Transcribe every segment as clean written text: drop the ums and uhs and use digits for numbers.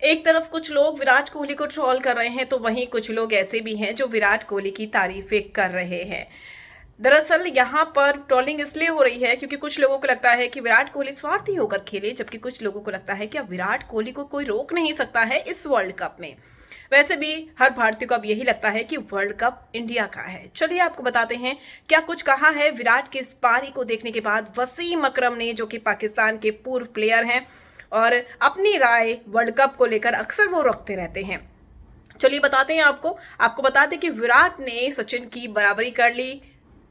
एक तरफ कुछ लोग विराट कोहली को ट्रोल कर रहे हैं तो वहीं कुछ लोग ऐसे भी हैं जो विराट कोहली की तारीफें कर रहे हैं। दरअसल यहाँ पर ट्रोलिंग इसलिए हो रही है क्योंकि कुछ लोगों को लगता है कि विराट कोहली स्वार्थी होकर खेले, जबकि कुछ लोगों को लगता है कि अब विराट कोहली को कोई रोक नहीं सकता है इस वर्ल्ड कप में। वैसे भी हर भारतीय को अब यही लगता है कि वर्ल्ड कप इंडिया का है। चलिए आपको बताते हैं क्या कुछ कहा है विराट की इस पारी को देखने के बाद वसीम अकरम ने, जो कि पाकिस्तान के पूर्व प्लेयर हैं और अपनी राय वर्ल्ड कप को लेकर अक्सर वो रखते रहते हैं। चलिए बताते हैं आपको बता दें कि विराट ने सचिन की बराबरी कर ली,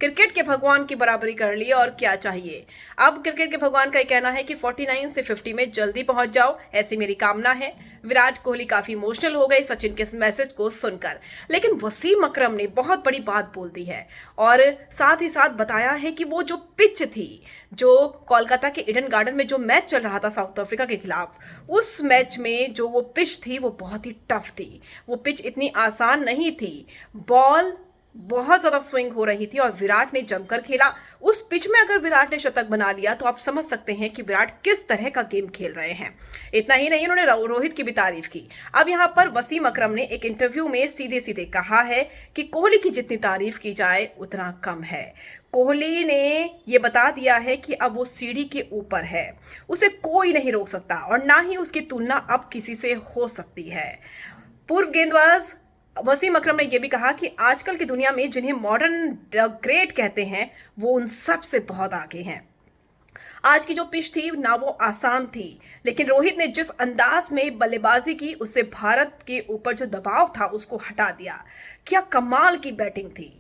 क्रिकेट के भगवान की बराबरी कर ली और क्या चाहिए। अब क्रिकेट के भगवान का कहना है कि 49 से 50 में जल्दी पहुंच जाओ, ऐसी मेरी कामना है। विराट कोहली काफी इमोशनल हो गए सचिन के इस मैसेज को सुनकर, लेकिन वसीम अकरम ने बहुत बड़ी बात बोल दी है और साथ ही साथ बताया है कि वो जो पिच थी, जो कोलकाता के ईडन गार्डन में जो मैच चल रहा था साउथ अफ्रीका के खिलाफ, उस मैच में जो वो पिच थी वो बहुत ही टफ थी। वो पिच इतनी आसान नहीं थी, बॉल बहुत ज्यादा स्विंग हो रही थी और विराट ने जमकर खेला। उस पिच में अगर विराट ने शतक बना लिया तो आप समझ सकते हैं कि विराट किस तरह का गेम खेल रहे हैं। इतना ही नहीं, उन्होंने रोहित की भी तारीफ की। अब यहां पर वसीम अकरम ने एक इंटरव्यू में सीधे सीधे कहा है कि कोहली की जितनी तारीफ की जाए उतना कम है। कोहली ने यह बता दिया है कि अब वो सीढ़ी के ऊपर है, उसे कोई नहीं रोक सकता और ना ही उसकी तुलना अब किसी से हो सकती है। पूर्व गेंदबाज वसीम अकरम ने यह भी कहा कि आजकल की दुनिया में जिन्हें मॉडर्न ग्रेट कहते हैं वो उन सब से बहुत आगे हैं। आज की जो पिच थी ना वो आसान थी, लेकिन रोहित ने जिस अंदाज में बल्लेबाजी की उससे भारत के ऊपर जो दबाव था उसको हटा दिया। क्या कमाल की बैटिंग थी,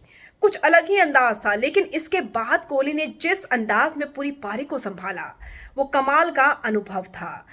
कुछ अलग ही अंदाज था। लेकिन इसके बाद कोहली ने जिस अंदाज में पूरी पारी को संभाला वो कमाल का अनुभव था।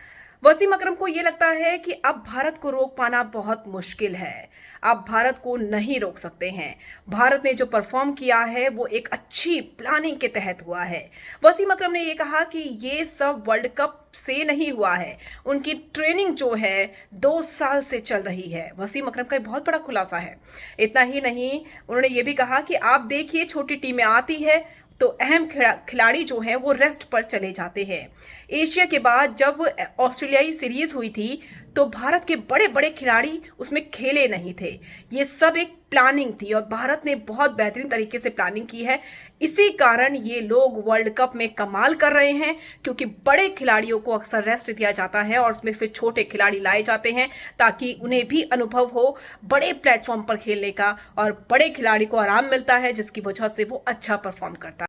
वसीम अकरम को यह लगता है कि अब भारत को रोक पाना बहुत मुश्किल है, अब भारत को नहीं रोक सकते हैं। भारत ने जो परफॉर्म किया है वो एक अच्छी प्लानिंग के तहत हुआ है। वसीम अकरम ने यह कहा कि ये सब वर्ल्ड कप से नहीं हुआ है, उनकी ट्रेनिंग जो है 2 साल से चल रही है। वसीम अकरम का बहुत बड़ा खुलासा है। इतना ही नहीं, उन्होंने ये भी कहा कि आप देखिए छोटी टीमें आती है तो अहम खिलाड़ी जो हैं वो रेस्ट पर चले जाते हैं। एशिया के बाद जब ऑस्ट्रेलियाई सीरीज हुई थी तो भारत के बड़े बड़े खिलाड़ी उसमें खेले नहीं थे। ये सब एक प्लानिंग थी और भारत ने बहुत बेहतरीन तरीके से प्लानिंग की है। इसी कारण ये लोग वर्ल्ड कप में कमाल कर रहे हैं, क्योंकि बड़े खिलाड़ियों को अक्सर रेस्ट दिया जाता है और उसमें फिर छोटे खिलाड़ी लाए जाते हैं ताकि उन्हें भी अनुभव हो बड़े प्लेटफॉर्म पर खेलने का और बड़े खिलाड़ी को आराम मिलता है जिसकी वजह से वो अच्छा परफॉर्म करता है।